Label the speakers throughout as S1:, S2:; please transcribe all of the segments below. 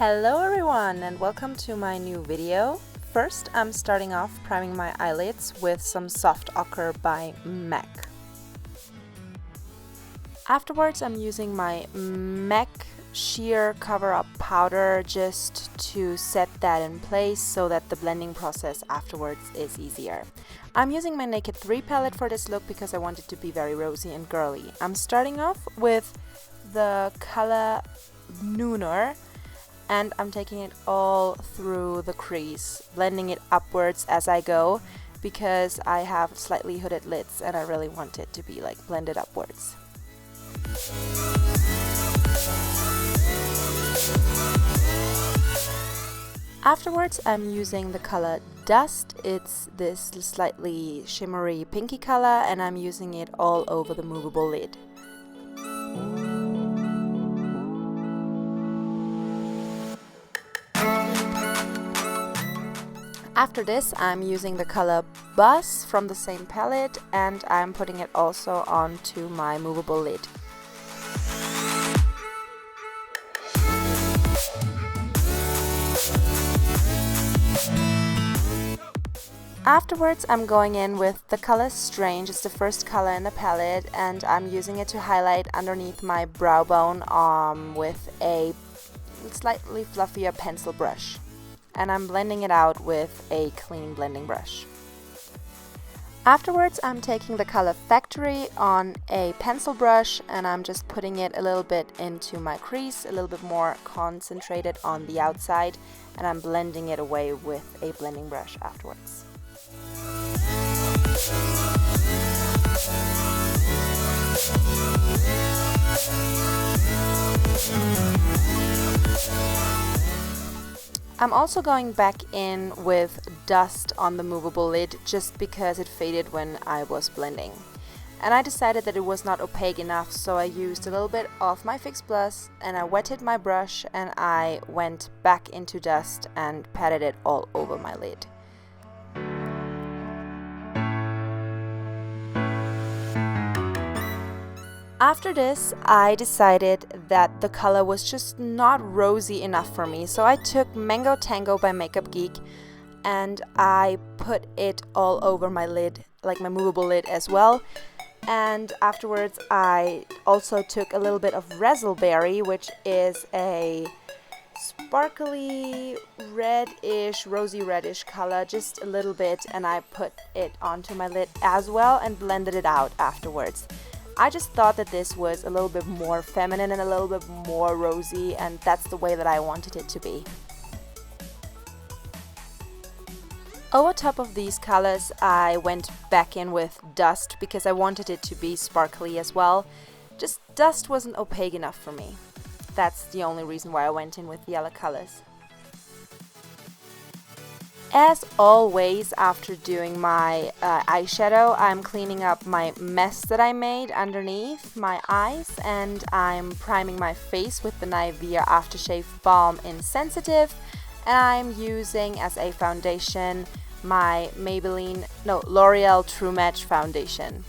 S1: Hello everyone and welcome to my new video. First, I'm starting off priming my eyelids with some Soft Ochre by MAC. Afterwards, I'm using my MAC Sheer Cover-Up Powder just to set that in place so that the blending process afterwards is easier. I'm using my Naked 3 palette for this look because I want it to be very rosy and girly. I'm starting off with the color Nooner and I'm taking it all through the crease, blending it upwards as I go because I have slightly hooded lids and I really want it to be like blended upwards. Afterwards, I'm using the color Dust. It's this slightly shimmery pinky color and I'm using it all over the movable lid. After this, I'm using the color Buzz from the same palette and I'm putting it also onto my movable lid. Afterwards, I'm going in with the color Strange. It's the first color in the palette and I'm using it to highlight underneath my brow bone with a slightly fluffier pencil brush. And I'm blending it out with a clean blending brush. Afterwards, I'm taking the color Factory on a pencil brush and I'm just putting it a little bit into my crease, a little bit more concentrated on the outside, and I'm blending it away with a blending brush afterwards. I'm also going back in with Dust on the movable lid just because it faded when I was blending. And I decided that it was not opaque enough, so I used a little bit of my Fix Plus and I wetted my brush and I went back into Dust and patted it all over my lid. After this, I decided that the color was just not rosy enough for me, so I took Mango Tango by Makeup Geek and I put it all over my lid, like my movable lid as well. And afterwards, I also took a little bit of Razzleberry, which is a sparkly reddish, rosy reddish color, just a little bit, and I put it onto my lid as well and blended it out afterwards. I just thought that this was a little bit more feminine and a little bit more rosy, and that's the way that I wanted it to be. Over top of these colors, I went back in with Dust because I wanted it to be sparkly as well. Just Dust wasn't opaque enough for me. That's the only reason why I went in with yellow colors. As always, after doing my eyeshadow, I'm cleaning up my mess that I made underneath my eyes and I'm priming my face with the Nivea Aftershave Balm in Sensitive, and I'm using as a foundation my L'Oreal True Match foundation.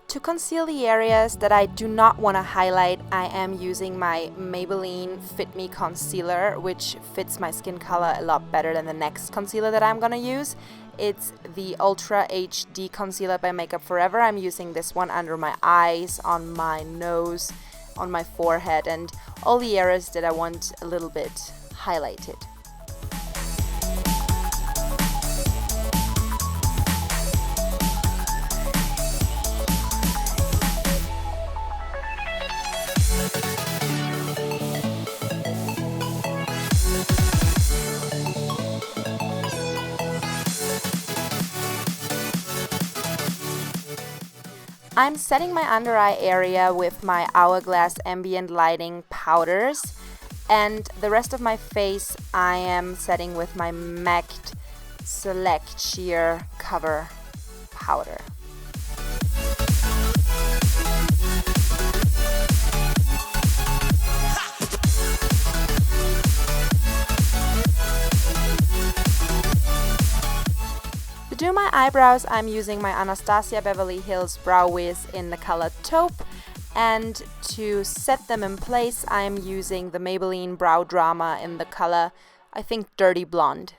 S1: To conceal the areas that I do not want to highlight, I am using my Maybelline Fit Me Concealer, which fits my skin color a lot better than the next concealer that I'm gonna use. It's the Ultra HD Concealer by Makeup Forever. I'm using this one under my eyes, on my nose, on my forehead, and all the areas that I want a little bit highlighted. I'm setting my under eye area with my Hourglass Ambient Lighting powders, and the rest of my face I am setting with my MAC Select Sheer Cover powder. my eyebrows, I'm using my Anastasia Beverly Hills Brow Wiz in the color Taupe. And to set them in place, I'm using the Maybelline Brow Drama in the color, I think, Dirty Blonde.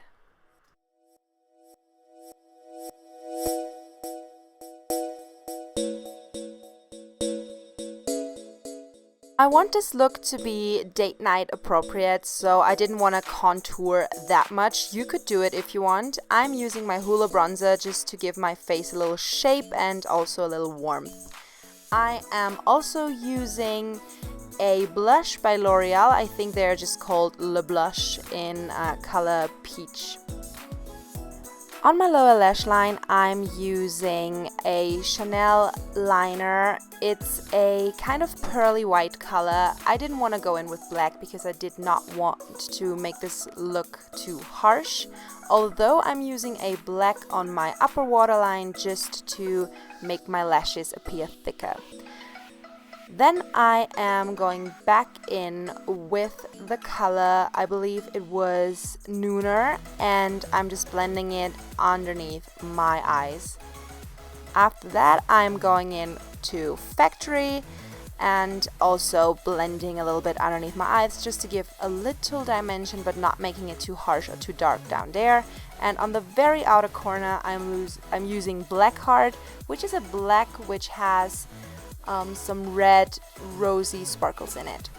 S1: I want this look to be date night appropriate, so I didn't want to contour that much. You could do it if you want. I'm using my Hoola bronzer just to give my face a little shape and also a little warmth. I am also using a blush by L'Oreal. I think they're just called Le Blush in color Peach. On my lower lash line, I'm using a Chanel liner. It's a kind of pearly white color. I didn't want to go in with black because I did not want to make this look too harsh. Although I'm using a black on my upper waterline just to make my lashes appear thicker. Then I am going back in with the color, I believe it was Nooner, and I'm just blending it underneath my eyes. After that, I'm going in to Factory and also blending a little bit underneath my eyes just to give a little dimension but not making it too harsh or too dark down there. And on the very outer corner, I'm using Blackheart, which is a black which has some red rosy sparkles in it.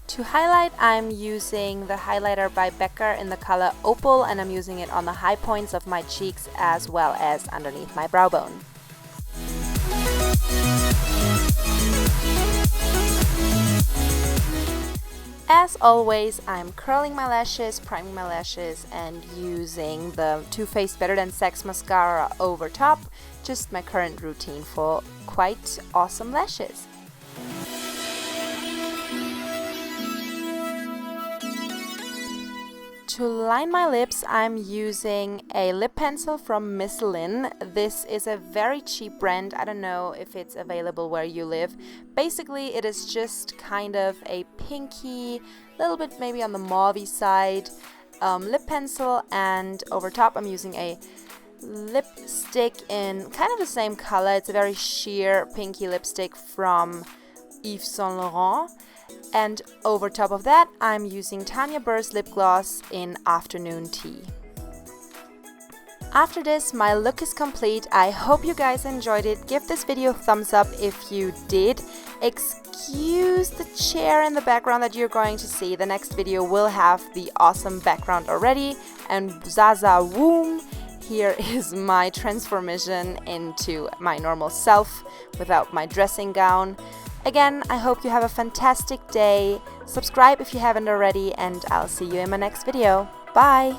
S1: To highlight, I'm using the highlighter by Becca in the color Opal, and I'm using it on the high points of my cheeks as well as underneath my brow bone. As always, I'm curling my lashes, priming my lashes, and using the Too Faced Better Than Sex mascara over top. Just my current routine for quite awesome lashes. To line my lips, I'm using a lip pencil from Miss Lynn. This is a very cheap brand. I don't know if it's available where you live. Basically, it is just kind of a pinky, little bit maybe on the mauvey side lip pencil, and over top I'm using a lipstick in kind of the same color. It's a very sheer pinky lipstick from Yves Saint Laurent. And over top of that, I'm using Tanya Burr's lip gloss in Afternoon Tea. After this, my look is complete. I hope you guys enjoyed it. Give this video a thumbs up if you did. Excuse the chair in the background that you're going to see. The next video will have the awesome background already. And Zaza Woom, here is my transformation into my normal self without my dressing gown. Again, I hope you have a fantastic day. Subscribe if you haven't already, and I'll see you in my next video. Bye!